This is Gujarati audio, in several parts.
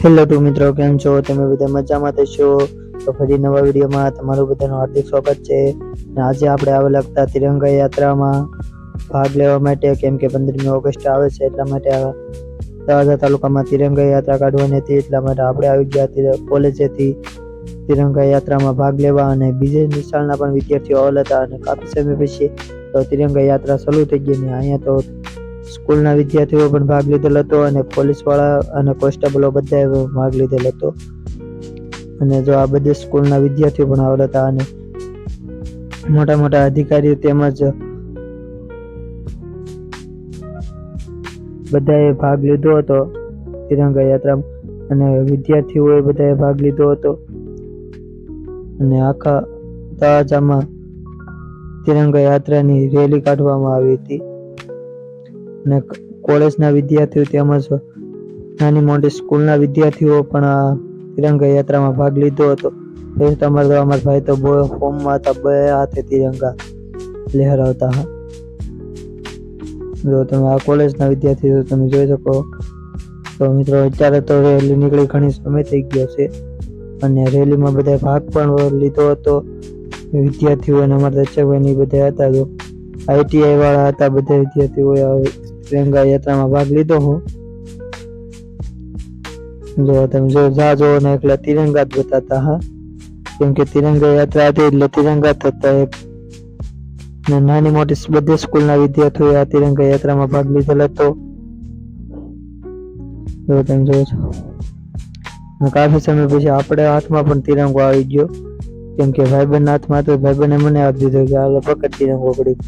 હેલો ટુ મિત્રો, કેમ છો? તમે બધા મજામાં થશો? તો ફરી નવા વિડીયોમાં તમારું બધાનું હાર્દિક સ્વાગત છે. આજે આપણે આવેલા હતા તિરંગા યાત્રામાં ભાગ લેવા માટે, કેમ કે 15મી ઓગસ્ટ આવે છે એટલા માટે તળાજા તાલુકામાં તિરંગા યાત્રા કાઢવાની હતી. એટલા માટે આપણે આવી ગયા કોલેજેથી તિરંગા યાત્રામાં ભાગ લેવા, અને બીજે નિશાળના પણ વિદ્યાર્થીઓ આવેલા હતા. અને કાફી સમય પછી તો તિરંગા યાત્રા શરૂ થઈ ગઈ. ને અહીંયા તો સ્કૂલના વિદ્યાર્થીઓ પણ ભાગ લીધેલો હતો, અને પોલીસવાળા અને કોન્સ્ટેબલો બધાએ ભાગ લીધેલો હતો. અને જો આ બધી સ્કૂલના વિદ્યાર્થીઓ પણ આવેલા હતા, અને મોટા મોટા અધિકારીઓ તેમજ બધાએ ભાગ લીધો હતો તિરંગા યાત્રામાં, અને વિદ્યાર્થીઓએ બધાએ ભાગ લીધો હતો. અને આખા તળાજામાં તિરંગા યાત્રાની રેલી કાઢવામાં આવી હતી. અને કોલેજના વિદ્યાર્થીઓ તેમજ નાની મોટી સ્કૂલના વિદ્યાર્થીઓ પણ આ તિરંગા યાત્રામાં ભાગ લીધો હતો. અમારા ભાઈ તો ફોર્મમાં હતા, બે હાથે તિરંગા લહેરાવતા હતા. જો તમે આ કોલેજના વિદ્યાર્થીઓ તમે જોઈ શકો. તો મિત્રો, અત્યારે તો રેલી નીકળી ઘણી સમય થઈ ગયો છે, અને રેલીમાં બધા ભાગ પણ લીધો હતો વિદ્યાર્થીઓ. અને અમારા દર્શકભાઈ બધા હતા, તો ITI વાળા હતા. બધા વિદ્યાર્થીઓએ તિરંગા યાત્રામાં ભાગ લીધો હું. જો તમે જો ને એકલા તિરંગા જ બતાતા હા, કેમ કે તિરંગા યાત્રા હતી એટલે તિરંગા થતા. નાની મોટી બધી સ્કૂલના વિદ્યાર્થીઓએ આ તિરંગા યાત્રામાં ભાગ લીધેલો હતો. જો તમે જોવો છો, કાફી સમય પછી આપણે હાથમાં પણ તિરંગો આવી ગયો, કેમ કે ભાઈબંધના હાથમાં હતો. ભાઈબંધે મને આપી દીધો કે હાલો પકડ તિરંગો પડી.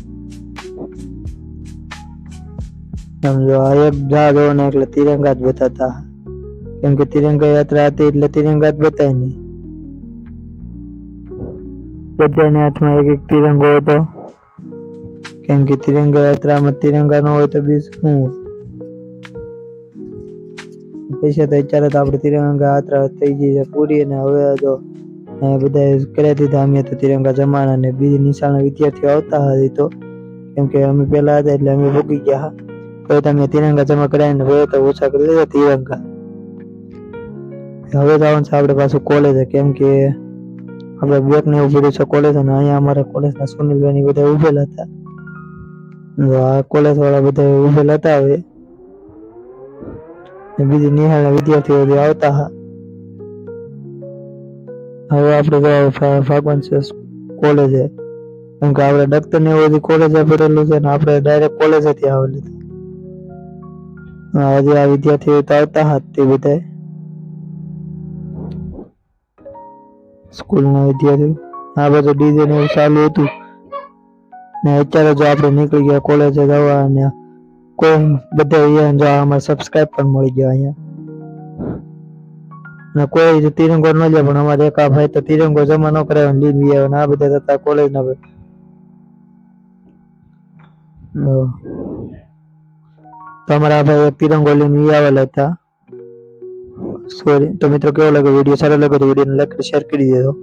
સમજો આ એક જહાજ ને એટલે તિરંગા જ બતાતા, કેમ કે તિરંગા યાત્રા હતી એટલે તિરંગા જ બતાય નહીં. બધાના હાથમાં એક એક તિરંગો હતો, કેમ કે તિરંગા યાત્રામાં તિરંગા ન હોય તો બીજું શું હોય. પૈસા તો અત્યારે તો આપણે તિરંગા યાત્રા થઈ ગઈ છે પૂરી, અને હવે જો બધા કરી દીધા અમે તો તિરંગા જમાના. અને બીજી નિશાળના વિદ્યાર્થીઓ આવતા હતી, તો કેમ કે અમે પહેલા હતા એટલે અમે ભૂગી ગયા. તો તમે તિરંગા જમા કરાવીને હવે તો ઓછા કરી લીધા તિરંગા. હવે જવાનું છે આપણે પાછું કોલેજ, કેમ કે આપણે બ્રેક ને એવું પડ્યું છે કોલેજ. અને અહીંયા અમારા કોલેજના સુનિલભાઈ બધા ઉભેલા હતા. આ કોલેજ વાળા બધા ઉભેલા હતા. હવે બીજી નિહાળના વિદ્યાર્થીઓ આવતા હતા. હવે આપણે ભાગવાન છે કોલેજે, કેમ કે આપણે દફતર ને એવું કોલેજે ભરેલું છે, ને આપણે ડાયરેક્ટ કોલેજેથી આવેલું. આજે આ વિદ્યાર્થીઓ તો આવતા હતા તે બધા સ્કૂલના વિદ્યાર્થીઓ. આ બધું ડીજે ને એવું ચાલુ હતું. ને અત્યારે જો આપણે નીકળી ગયા કોલેજે જવા, અને કોઈ બધા અહીંયા જો અમારે સબસ્ક્રાઇબ પણ મળી ગયા અહીંયા. ને કોઈ તિરંગો ન લે, પણ અમારે એક આ ભાઈ તો તિરંગો જમા ન કરાવે લીધી આવે. આ બધા હતા કોલેજના ભાઈ. તમારા ભાઈ તિરંગો લઈને આવેલા હતા. સોરી. તો મિત્રો, કેવો લાગે વિડીયો? સારો લાગે તો વિડીયોને લાઈક શેર કરી દેજો.